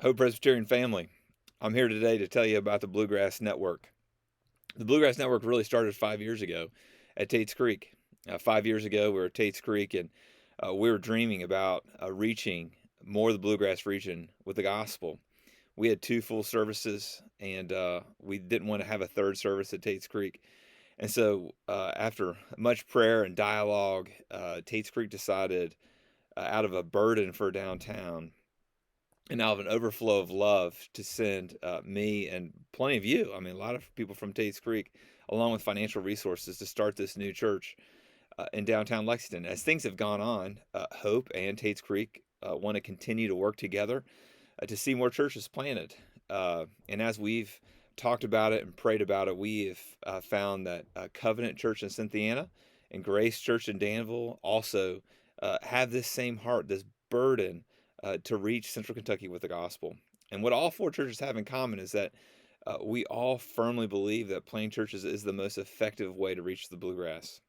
Hope Presbyterian family, I'm here today to tell you about the Bluegrass Network. The Bluegrass Network really started 5 years ago at Tate's Creek. 5 years ago, we were at Tate's Creek and we were dreaming about reaching more of the Bluegrass region with the gospel. We had two full services and we didn't want to have a third service at Tate's Creek. And so, after much prayer and dialogue, Tate's Creek decided, out of a burden for downtown, and out of an overflow of love to send me and plenty of you, I mean, a lot of people from Tate's Creek, along with financial resources to start this new church in downtown Lexington. As things have gone on, Hope and Tate's Creek want to continue to work together to see more churches planted. And as we've talked about it and prayed about it, we've found that Covenant Church in Cynthiana and Grace Church in Danville also have this same heart, this burden to reach Central Kentucky with the gospel. And what all four churches have in common is that we all firmly believe that planting churches is the most effective way to reach the bluegrass.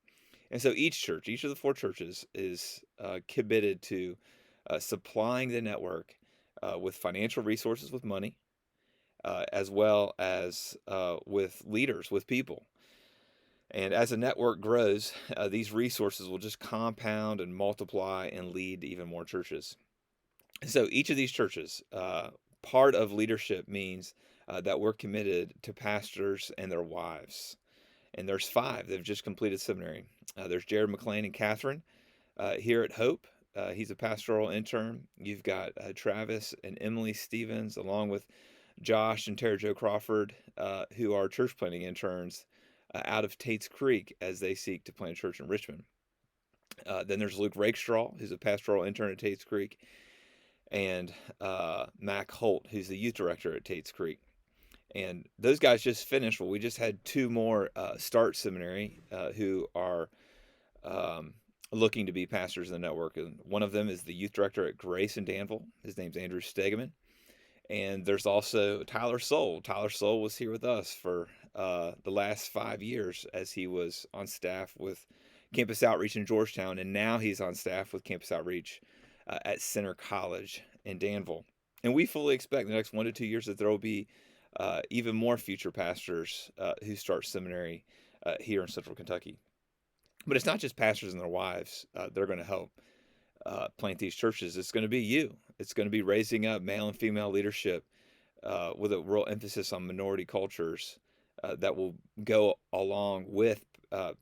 And so each church, each of the four churches, is committed to supplying the network with financial resources, with money, as well as with leaders, with people. And as the network grows, these resources will just compound and multiply and lead to even more churches. So each of these churches, part of leadership means that we're committed to pastors and their wives. And there's five that have just completed seminary. There's Jared McLean and Catherine here at Hope. He's a pastoral intern. You've got Travis and Emily Stevens, along with Josh and Tara Jo Crawford, who are church planting interns out of Tate's Creek as they seek to plant a church in Richmond. Then there's Luke Rakestraw, who's a pastoral intern at Tate's Creek, and Mac Holt, who's the youth director at Tate's Creek. And those guys just finished. Well, we just had two more start seminary who are looking to be pastors in the network. And one of them is the youth director at Grace in Danville. His name's Andrew Stegeman. And there's also Tyler Soul. Tyler Soul was here with us for the last 5 years as he was on staff with Campus Outreach in Georgetown. And now he's on staff with Campus Outreach at Center College in Danville. And we fully expect in the next 1 to 2 years that there will be even more future pastors who start seminary here in Central Kentucky. But it's not just pastors and their wives that are going to help plant these churches. It's going to be you. It's going to be raising up male and female leadership with a real emphasis on minority cultures that will go along with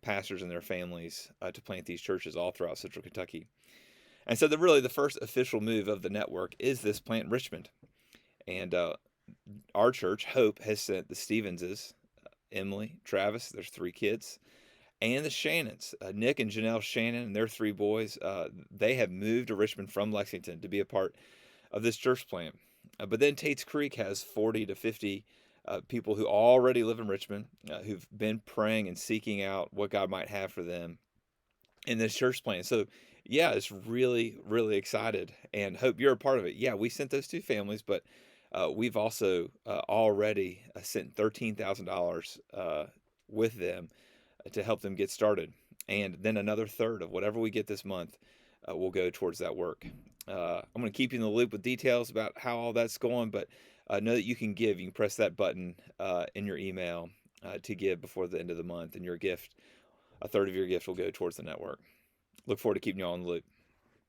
pastors and their families to plant these churches all throughout Central Kentucky. And so the first official move of the network is this plant in Richmond. And our church, Hope, has sent the Stevenses, Emily, Travis, there's three kids, and the Shannons, Nick and Janelle Shannon and their three boys. They have moved to Richmond from Lexington to be a part of this church plant. But then Tate's Creek has 40 to 50 people who already live in Richmond, who've been praying and seeking out what God might have for them in this church plant. So, yeah, it's really, really excited, and hope you're a part of it. Yeah, we sent those two families, but we've also already sent $13,000 with them to help them get started. And then another third of whatever we get this month will go towards that work. I'm going to keep you in the loop with details about how all that's going, but know that you can give. You can press that button in your email to give before the end of the month, and your gift, a third of your gift, will go towards the network. Look forward to keeping you all in the loop.